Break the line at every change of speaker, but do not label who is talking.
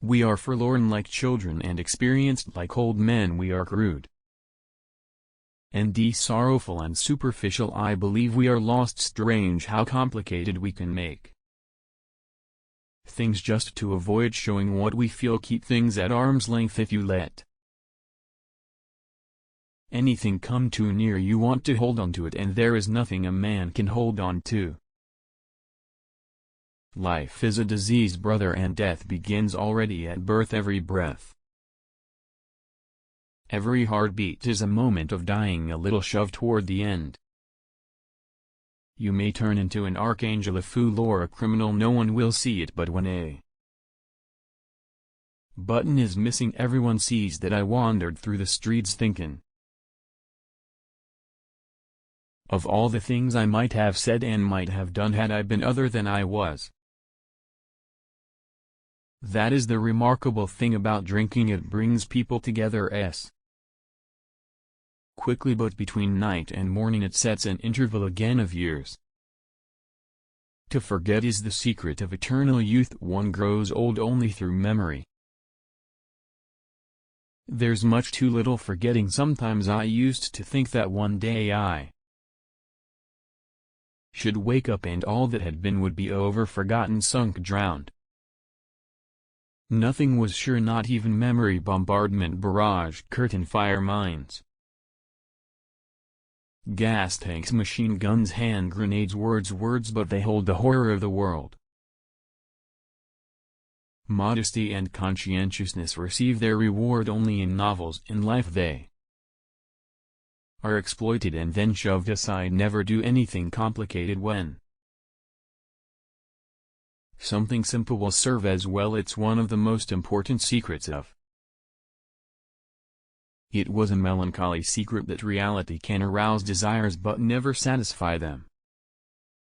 We are forlorn like children and experienced like old men. We are crude and sorrowful and superficial. I believe we are lost. Strange how complicated we can make things just to avoid showing what we feel. Keep things at arm's length. If you let anything come too near, you want to hold on to it, and there is nothing a man can hold on to. Life is a disease, brother, and death begins already at birth. Every breath, every heartbeat is a moment of dying, a little shove toward the end. You may turn into an archangel, a fool, or a criminal. No one will see it, but when a button is missing, everyone sees that. I wandered through the streets thinking of all the things I might have said and might have done had I been other than I was. That is the remarkable thing about drinking. It brings people together quickly, but between night and morning it sets an interval again of years. To forget is the secret of eternal youth. One grows old only through memory. There's much too little forgetting. Sometimes I used to think that one day I should wake up and all that had been would be over, forgotten, sunk, drowned. Nothing was sure, not even memory. Bombardment, barrage, curtain fire, mines, gas tanks, machine guns, hand grenades, words, but they hold the horror of the world. Modesty and conscientiousness receive their reward only in novels. In life they are exploited and then shoved aside. Never do anything complicated when something simple will serve as well. It's one of the most important secrets of it. Was a melancholy secret that reality can arouse desires but never satisfy them.